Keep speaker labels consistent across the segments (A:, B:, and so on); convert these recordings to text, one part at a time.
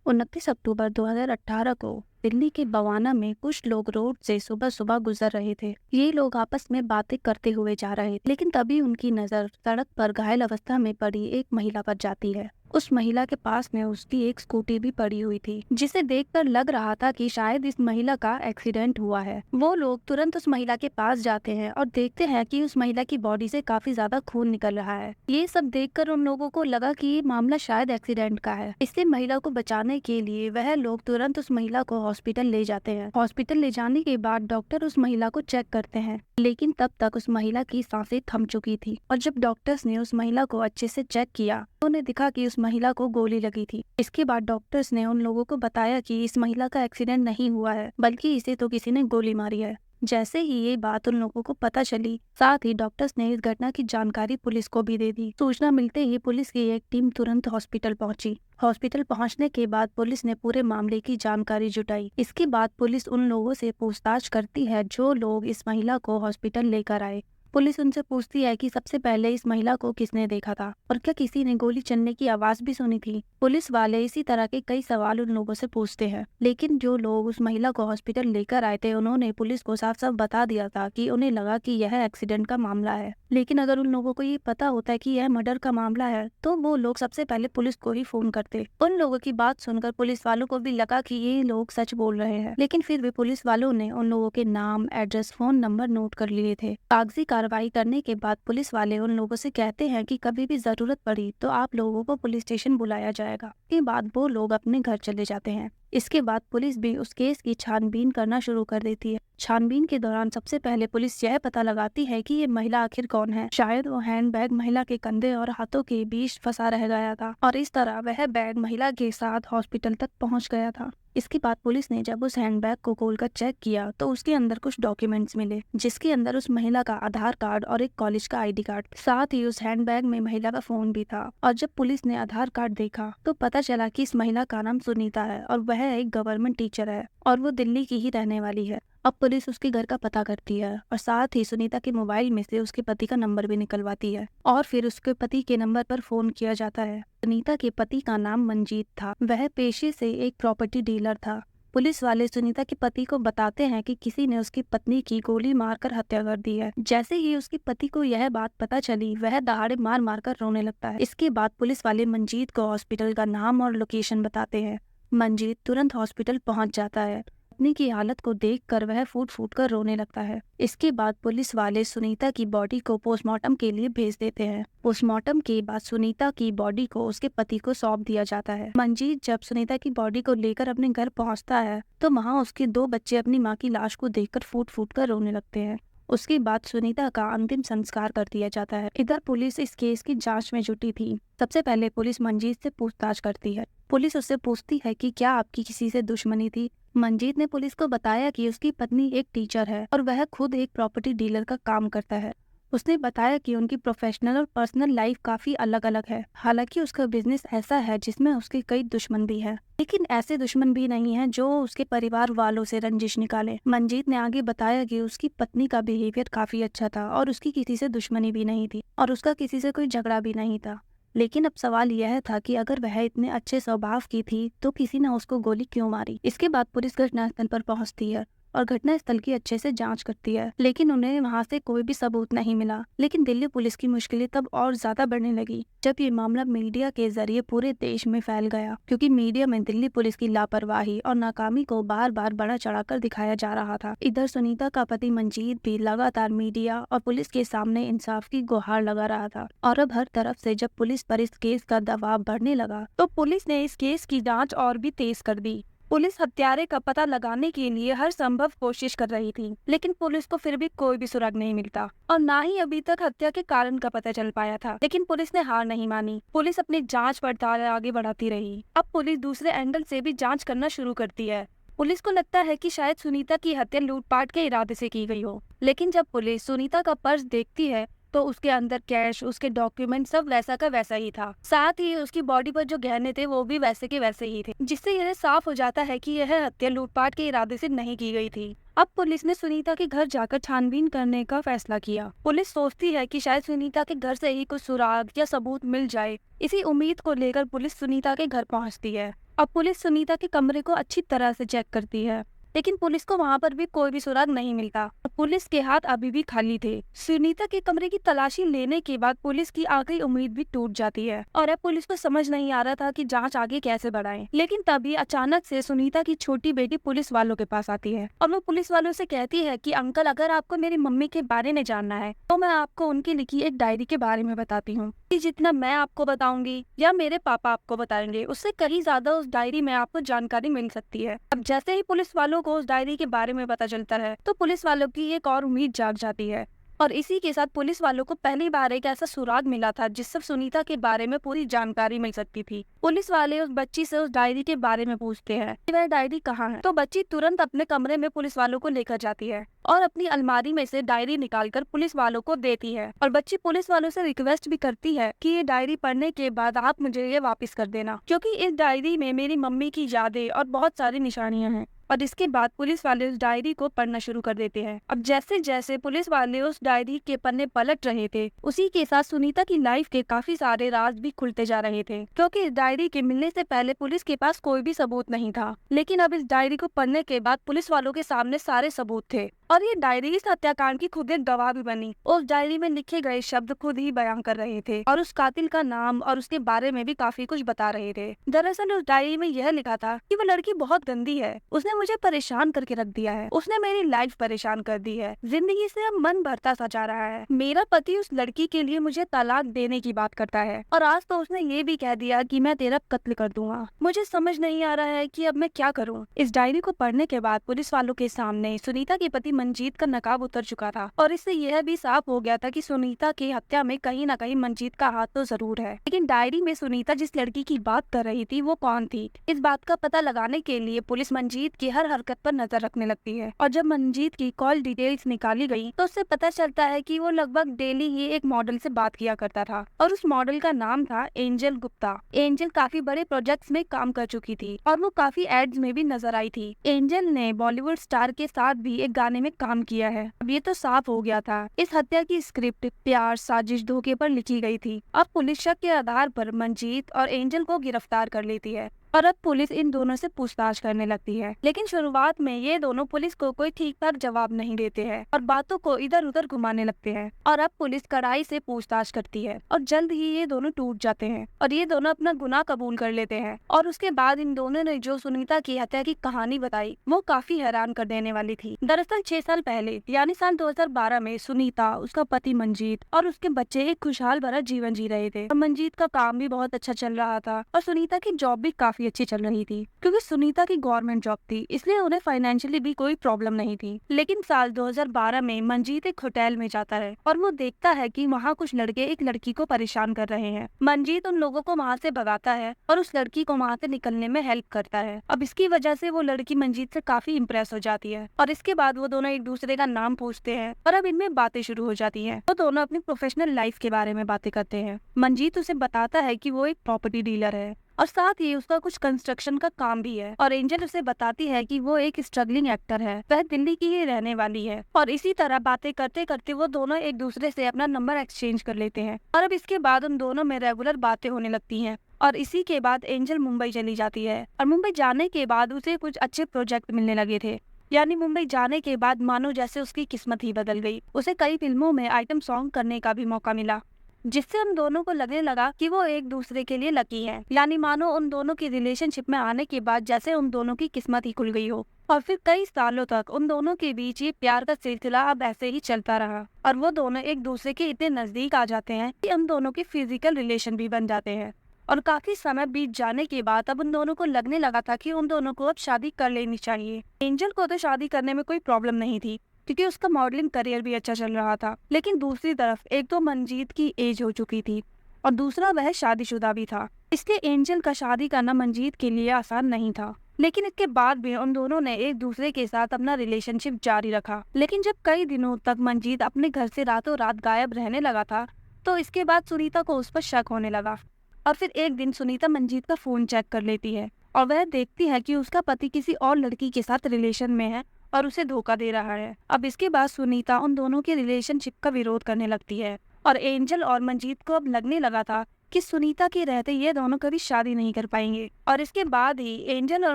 A: 29 अक्टूबर 2018 को दिल्ली के बवाना में कुछ लोग रोड से सुबह सुबह गुजर रहे थे। ये लोग आपस में बातें करते हुए जा रहे थे, लेकिन तभी उनकी नजर सड़क पर घायल अवस्था में पड़ी एक महिला पर जाती है। उस महिला के पास में उसकी एक स्कूटी भी पड़ी हुई थी, जिसे देखकर लग रहा था कि शायद इस महिला का एक्सीडेंट हुआ है। वो लोग तुरंत उस महिला के पास जाते हैं और देखते हैं कि उस महिला की बॉडी से काफी ज्यादा खून निकल रहा है। ये सब देखकर उन लोगों को लगा कि ये मामला शायद एक्सीडेंट का है। इससे महिला को बचाने के लिए वह लोग तुरंत उस महिला को हॉस्पिटल ले जाते हैं। हॉस्पिटल ले जाने के बाद डॉक्टर उस महिला को चेक करते हैं, लेकिन तब तक उस महिला की सांसें थम चुकी थी। और जब डॉक्टर्स ने उस महिला को अच्छे से चेक किया तो उन्हें दिखा कि उस महिला को गोली लगी थी। इसके बाद डॉक्टर्स ने उन लोगों को बताया कि इस महिला का एक्सीडेंट नहीं हुआ है, बल्कि इसे तो किसी ने गोली मारी है। जैसे ही ये बात उन लोगों को पता चली, साथ ही डॉक्टर्स ने इस घटना की जानकारी पुलिस को भी दे दी। सूचना मिलते ही पुलिस की एक टीम तुरंत हॉस्पिटल पहुंची। हॉस्पिटल पहुंचने के बाद पुलिस ने पूरे मामले की जानकारी जुटाई। इसके बाद पुलिस उन लोगों से पूछताछ करती है जो लोग इस महिला को हॉस्पिटल लेकर आए। पुलिस उनसे पूछती है कि सबसे पहले इस महिला को किसने देखा था और क्या किसी ने गोली चलने की आवाज भी सुनी थी। पुलिस वाले इसी तरह के कई सवाल उन लोगों से पूछते हैं, लेकिन जो लोग उस महिला को हॉस्पिटल लेकर आए थे उन्होंने पुलिस को साफ साफ बता दिया था कि उन्हें लगा कि यह एक्सीडेंट का मामला है। लेकिन अगर उन लोगों को ये पता होता है कि यह मर्डर का मामला है तो वो लोग सबसे पहले पुलिस को ही फोन करते। उन लोगों की बात सुनकर पुलिस वालों को भी लगा कि ये लोग सच बोल रहे हैं, लेकिन फिर भी पुलिस वालों ने उन लोगों के नाम, एड्रेस, फोन नंबर नोट कर लिए थे। कागजी कार्रवाई करने के बाद पुलिस वाले उन लोगों से कहते हैं कि कभी भी जरूरत पड़ी तो आप लोगों को पुलिस स्टेशन बुलाया जाएगा। के बाद वो लोग अपने घर चले जाते हैं। इसके बाद पुलिस भी उस केस की छानबीन करना शुरू कर देती है। छानबीन के दौरान सबसे पहले पुलिस यह पता लगाती है कि ये महिला आखिर कौन है। शायद वो हैंडबैग महिला के कंधे और हाथों के बीच फंसा रह गया था और इस तरह वह बैग महिला के साथ हॉस्पिटल तक पहुंच गया था। इसके बाद पुलिस ने जब उस हैंडबैग को खोलकर चेक किया तो उसके अंदर कुछ डॉक्यूमेंट्स मिले, जिसके अंदर उस महिला का आधार कार्ड और एक कॉलेज का ID कार्ड, साथ ही उस हैंडबैग में महिला का फोन भी था। और जब पुलिस ने आधार कार्ड देखा तो पता चला कि इस महिला का नाम सुनीता है और वह एक गवर्नमेंट टीचर है और वो दिल्ली की ही रहने वाली है। अब पुलिस उसके घर का पता करती है और साथ ही सुनीता के मोबाइल में से उसके पति का नंबर भी निकलवाती है और फिर उसके पति के नंबर पर फोन किया जाता है। सुनीता के पति का नाम मंजीत था। वह पेशे से एक प्रॉपर्टी डीलर था। पुलिस वाले सुनीता के पति को बताते हैं कि किसी ने उसकी पत्नी की गोली मारकर हत्या कर दी है। जैसे ही उसके पति को यह बात पता चली, वह दहाड़े मार मार कर रोने लगता है। इसके बाद पुलिस वाले मंजीत को हॉस्पिटल का नाम और लोकेशन बताते हैं। मंजीत तुरंत हॉस्पिटल पहुंच जाता है। पत्नी की हालत को देखकर वह फूट फूट कर रोने लगता है। इसके बाद पुलिस वाले सुनीता की बॉडी को पोस्टमार्टम के लिए भेज देते हैं। पोस्टमार्टम के बाद सुनीता की बॉडी को उसके पति को सौंप दिया जाता है। मंजीत जब सुनीता की बॉडी को लेकर अपने घर पहुंचता है तो वहां उसके 2 बच्चे अपनी मां की लाश को देखकर फूट फूट कर रोने लगते हैं। उसके बाद सुनीता का अंतिम संस्कार कर दिया जाता है। इधर पुलिस इस केस की जांच में जुटी थी। सबसे पहले पुलिस मंजीत से पूछताछ करती है। पुलिस उससे पूछती है कि क्या आपकी किसी से दुश्मनी थी। मंजीत ने पुलिस को बताया कि उसकी पत्नी एक टीचर है और वह खुद एक प्रॉपर्टी डीलर का काम करता है। उसने बताया कि उनकी प्रोफेशनल और पर्सनल लाइफ काफी अलग अलग है। हालांकि उसका बिजनेस ऐसा है जिसमें उसके कई दुश्मन भी हैं, लेकिन ऐसे दुश्मन भी नहीं हैं जो उसके परिवार वालों से रंजिश निकाले। मंजीत ने आगे बताया कि उसकी पत्नी का बिहेवियर काफी अच्छा था और उसकी किसी से दुश्मनी भी नहीं थी और उसका किसी से कोई झगड़ा भी नहीं था। लेकिन अब सवाल यह था कि अगर वह इतने अच्छे स्वभाव की थी तो किसी ने उसको गोली क्यों मारी। इसके बाद पुलिस घटनास्थल पर पहुंचती है और घटनास्थल की अच्छे से जांच करती है, लेकिन उन्हें वहां से कोई भी सबूत नहीं मिला। लेकिन दिल्ली पुलिस की मुश्किलें तब और ज्यादा बढ़ने लगी जब ये मामला मीडिया के जरिए पूरे देश में फैल गया, क्योंकि मीडिया में दिल्ली पुलिस की लापरवाही और नाकामी को बार बार बढ़ा चढ़ाकर दिखाया जा रहा था। इधर सुनीता का पति मंजीत भी लगातार मीडिया और पुलिस के सामने इंसाफ की गुहार लगा रहा था। और अब हर तरफ से जब पुलिस पर इस केस का दबाव बढ़ने लगा तो पुलिस ने इस केस की जाँच और भी तेज कर दी। पुलिस हत्यारे का पता लगाने के लिए हर संभव कोशिश कर रही थी, लेकिन पुलिस को फिर भी कोई भी सुराग नहीं मिलता और ना ही अभी तक हत्या के कारण का पता चल पाया था। लेकिन पुलिस ने हार नहीं मानी। पुलिस अपनी जांच पड़ताल आगे बढ़ाती रही। अब पुलिस दूसरे एंगल से भी जांच करना शुरू करती है। पुलिस को लगता है कि शायद सुनीता की हत्या लूटपाट के इरादे से की गई हो, लेकिन जब पुलिस सुनीता का पर्स देखती है तो उसके अंदर कैश, उसके डॉक्यूमेंट सब वैसा का वैसा ही था। साथ ही उसकी बॉडी पर जो गहने थे वो भी वैसे के वैसे ही थे, जिससे यह साफ हो जाता है कि यह हत्या लूटपाट के इरादे से नहीं की गई थी। अब पुलिस ने सुनीता के घर जाकर छानबीन करने का फैसला किया। पुलिस सोचती है कि शायद सुनीता के घर से ही कुछ सुराग या सबूत मिल जाए। इसी उम्मीद को लेकर पुलिस सुनीता के घर पहुंचती है। अब पुलिस सुनीता के कमरे को अच्छी तरह से चेक करती है, लेकिन पुलिस को वहाँ पर भी कोई भी सुराग नहीं मिलता। पुलिस के हाथ अभी भी खाली थे। सुनीता के कमरे की तलाशी लेने के बाद पुलिस की आखिरी उम्मीद भी टूट जाती है और अब पुलिस को समझ नहीं आ रहा था कि जांच आगे कैसे बढ़ाएं। लेकिन तभी अचानक से सुनीता की छोटी बेटी पुलिस वालों के पास आती है और वो पुलिस वालों से कहती है कि अंकल, अगर आपको मेरी मम्मी के बारे में जानना है तो मैं आपको उनकी लिखी एक डायरी के बारे में बताती हूँ। जितना मैं आपको बताऊंगी या मेरे पापा आपको बताएंगे, उससे कहीं ज्यादा उस डायरी में आपको जानकारी मिल सकती है। अब जैसे ही पुलिस वालों को उस डायरी के बारे में पता चलता है तो पुलिस वालों की एक और उम्मीद जाग जाती है और इसी के साथ पुलिस वालों को पहली बार एक ऐसा सुराग मिला था जिससे सुनीता के बारे में पूरी जानकारी मिल सकती थी। पुलिस वाले उस बच्ची से उस डायरी के बारे में पूछते हैं कि वह डायरी कहाँ है, तो बच्ची तुरंत अपने कमरे में पुलिस वालों को लेकर जाती है और अपनी अलमारी में से डायरी निकालकर पुलिस वालों को देती है और बच्ची पुलिस वालों से रिक्वेस्ट भी करती है कि ये डायरी पढ़ने के बाद आप मुझे ये वापस कर देना, क्योंकि इस डायरी में मेरी मम्मी की यादें और बहुत सारी निशानियां हैं। और इसके बाद पुलिस वाले उस डायरी को पढ़ना शुरू कर देते हैं। अब जैसे जैसे पुलिस वाले उस डायरी के पन्ने पलट रहे थे, उसी के साथ सुनीता की लाइफ के काफी सारे राज भी खुलते जा रहे थे, क्योंकि इस डायरी के मिलने से पहले पुलिस के पास कोई भी सबूत नहीं था। लेकिन अब इस डायरी को पढ़ने के बाद पुलिस वालों के सामने सारे सबूत थे और ये डायरी इस हत्याकांड की खुद एक गवाह भी बनी। उस डायरी में लिखे गए शब्द खुद ही बयान कर रहे थे और उस कातिल का नाम और उसके बारे में भी काफी कुछ बता रहे थे। दरअसल उस डायरी में यह लिखा था कि वो लड़की बहुत गंदी है, उसने मुझे परेशान करके रख दिया है, उसने मेरी लाइफ परेशान कर दी है, जिंदगी से अब मन भरता सा जा रहा है। मेरा पति उस लड़की के लिए मुझे तलाक देने की बात करता है और आज तो उसने ये भी कह दिया कि मैं तेरा कत्ल कर दूंगा। मुझे समझ नहीं आ रहा है कि अब मैं क्या करूं। इस डायरी को पढ़ने के बाद पुलिस वालों के सामने सुनीता के पति मंजीत का नकाब उतर चुका था और इससे यह भी साफ हो गया था कि सुनीता की हत्या में कहीं न कहीं मंजीत का हाथ तो जरूर है। लेकिन डायरी में सुनीता जिस लड़की की बात कर रही थी वो कौन थी, इस बात का पता लगाने के लिए पुलिस मंजीत की हर हरकत पर नजर रखने लगती है और जब मंजीत की कॉल डिटेल्स निकाली गई तो उससे पता चलता है कि वो लगभग डेली ही एक मॉडल से बात किया करता था और उस मॉडल का नाम था एंजल गुप्ता। एंजल काफी बड़े प्रोजेक्ट्स में काम कर चुकी थी और वो काफी एड्स में भी नजर आई थी। एंजल ने बॉलीवुड स्टार के साथ भी एक गाने में काम किया है। अब ये तो साफ हो गया था इस हत्या की स्क्रिप्ट प्यार, साजिश, धोखे पर लिखी गई थी। अब पुलिस शक के आधार पर मंजीत और एंजल को गिरफ्तार कर लेती है और अब पुलिस इन दोनों से पूछताछ करने लगती है। लेकिन शुरुआत में ये दोनों पुलिस को कोई ठीक ठाक जवाब नहीं देते हैं और बातों को इधर उधर घुमाने लगते हैं और अब पुलिस कड़ाई से पूछताछ करती है और जल्द ही ये दोनों टूट जाते हैं और ये दोनों अपना गुनाह कबूल कर लेते हैं। और उसके बाद इन दोनों ने जो सुनीता की हत्या की कहानी बताई वो काफी हैरान कर देने वाली थी। दरअसल 6 साल पहले यानी साल 2012 में सुनीता, उसका पति मंजीत और उसके बच्चे एक खुशहाल भरा जीवन जी रहे थे और मंजीत का काम भी बहुत अच्छा चल रहा था और सुनीता की जॉब भी काफी अच्छी चल रही थी, क्योंकि सुनीता की गवर्नमेंट जॉब थी इसलिए उन्हें फाइनेंशियली भी कोई प्रॉब्लम नहीं थी। लेकिन साल 2012 में मंजीत एक होटल में जाता है और वो देखता है कि वहाँ कुछ लड़के एक लड़की को परेशान कर रहे हैं। मंजीत उन लोगों को वहाँ से भगाता है और उस लड़की को वहाँ से निकलने में हेल्प करता है। अब इसकी वजह से वो लड़की मंजीत से काफी इम्प्रेस हो जाती है और इसके बाद वो दोनों एक दूसरे का नाम पूछते हैं और अब इनमें बातें शुरू हो जाती है। वो दोनों अपनी प्रोफेशनल लाइफ के बारे में बातें करते हैं। मंजीत उसे बताता है कि वो एक प्रॉपर्टी डीलर है और साथ ही उसका कुछ कंस्ट्रक्शन का काम भी है और एंजल उसे बताती है कि वो एक स्ट्रगलिंग एक्टर है, वह दिल्ली की ही रहने वाली है। और इसी तरह बातें करते करते वो दोनों एक दूसरे से अपना नंबर एक्सचेंज कर लेते हैं और अब इसके बाद उन दोनों में रेगुलर बातें होने लगती हैं। और इसी के बाद एंजल मुंबई चली जाती है और मुंबई जाने के बाद उसे कुछ अच्छे प्रोजेक्ट मिलने लगे थे। यानी मुंबई जाने के बाद मानो जैसे उसकी किस्मत ही बदल गई। उसे कई फिल्मों में आइटम सॉन्ग करने का भी मौका मिला, जिससे उन दोनों को लगने लगा कि वो एक दूसरे के लिए लकी हैं। यानी मानो उन दोनों की रिलेशनशिप में आने के बाद जैसे उन दोनों की किस्मत ही खुल गई हो। और फिर कई सालों तक उन दोनों के बीच ये प्यार का सिलसिला अब ऐसे ही चलता रहा और वो दोनों एक दूसरे के इतने नजदीक आ जाते हैं कि उन दोनों के फिजिकल रिलेशन भी बन जाते हैं। और काफी समय बीत जाने के बाद अब उन दोनों को लगने लगा था कि उन दोनों को अब शादी कर लेनी चाहिए। एंजल को तो शादी करने में कोई प्रॉब्लम नहीं थी क्योंकि उसका मॉडलिंग करियर भी अच्छा चल रहा था। लेकिन दूसरी तरफ एक तो मंजीत की एज हो चुकी थी और दूसरा वह शादीशुदा भी था, इसलिए एंजल का शादी करना मंजीत के लिए आसान नहीं था। लेकिन इसके बाद भी उन दोनों ने एक दूसरे के साथ अपना रिलेशनशिप जारी रखा। लेकिन जब कई दिनों तक मंजीत अपने घर से रातों रात गायब रहने लगा था तो इसके बाद सुनीता को उस पर शक होने लगा और फिर एक दिन सुनीता मंजीत का फोन चेक कर लेती है और वह देखती है कि उसका पति किसी और लड़की के साथ रिलेशन में है और उसे धोखा दे रहा है। अब इसके बाद सुनीता उन दोनों के रिलेशनशिप का विरोध करने लगती है और एंजल और मंजीत को अब लगने लगा था कि सुनीता के रहते ये दोनों कभी शादी नहीं कर पाएंगे। और इसके बाद ही एंजल और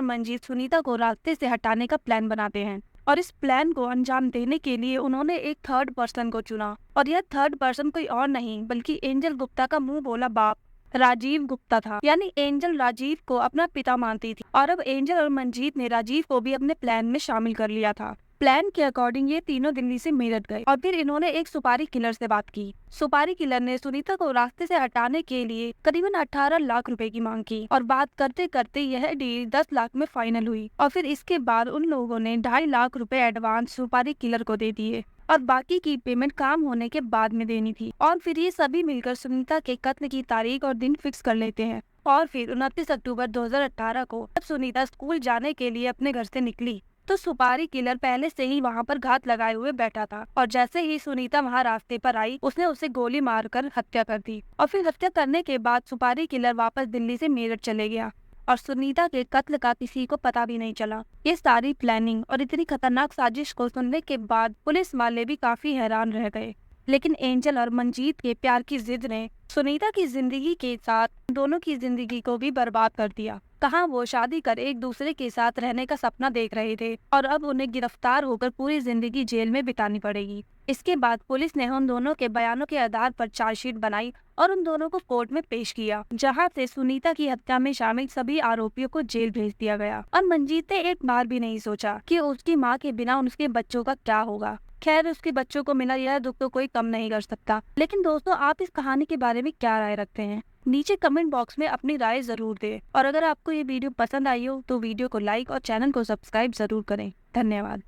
A: मंजीत सुनीता को रास्ते से हटाने का प्लान बनाते हैं और इस प्लान को अंजाम देने के लिए उन्होंने एक थर्ड पर्सन को चुना और यह थर्ड पर्सन कोई और नहीं बल्कि एंजल गुप्ता का मुंह बोला बाप राजीव गुप्ता था। यानी एंजल राजीव को अपना पिता मानती थी और अब एंजल और मंजीत ने राजीव को भी अपने प्लान में शामिल कर लिया था। प्लान के अकॉर्डिंग ये तीनों दिल्ली से मेरठ गए और फिर इन्होंने एक सुपारी किलर से बात की। सुपारी किलर ने सुनीता को रास्ते से हटाने के लिए करीबन 18 लाख रुपए की मांग की और बात करते करते यह डील 10 लाख में फाइनल हुई और फिर इसके बाद उन लोगों ने 2.5 लाख रुपए एडवांस सुपारी किलर को दे दिए और बाकी की पेमेंट काम होने के बाद में देनी थी। और फिर ये सभी मिलकर सुनीता के कत्ल की तारीख और दिन फिक्स कर लेते हैं। और फिर 29 अक्टूबर 2018 को जब सुनीता स्कूल जाने के लिए अपने घर से निकली तो सुपारी किलर पहले से ही वहाँ पर घात लगाए हुए बैठा था और जैसे ही सुनीता वहाँ रास्ते पर आई उसने उसे गोली मारकर हत्या कर दी। और फिर हत्या करने के बाद सुपारी किलर वापस दिल्ली से मेरठ चले गया और सुनीता के कत्ल का किसी को पता भी नहीं चला। ये सारी प्लानिंग और इतनी खतरनाक साजिश को सुनने के बाद पुलिस वाले भी काफी हैरान रह गए। लेकिन एंजल और मंजीत के प्यार की जिद ने सुनीता की जिंदगी के साथ दोनों की जिंदगी को भी बर्बाद कर दिया। कहाँ वो शादी कर एक दूसरे के साथ रहने का सपना देख रहे थे और अब उन्हें गिरफ्तार होकर पूरी जिंदगी जेल में बितानी पड़ेगी। इसके बाद पुलिस ने उन दोनों के बयानों के आधार पर चार्जशीट बनाई और उन दोनों को कोर्ट में पेश किया, जहां से सुनीता की हत्या में शामिल सभी आरोपियों को जेल भेज दिया गया। और मंजीत ने एक बार भी नहीं सोचा कि उसकी माँ के बिना उसके बच्चों का क्या होगा। खैर, उसके बच्चों को मिला यह दुख तो कोई कम नहीं कर सकता। लेकिन दोस्तों, आप इस कहानी के बारे में क्या राय रखते हैं? नीचे कमेंट बॉक्स में अपनी राय जरूर दें और अगर आपको ये वीडियो पसंद आई हो तो वीडियो को लाइक और चैनल को सब्सक्राइब जरूर करें। धन्यवाद।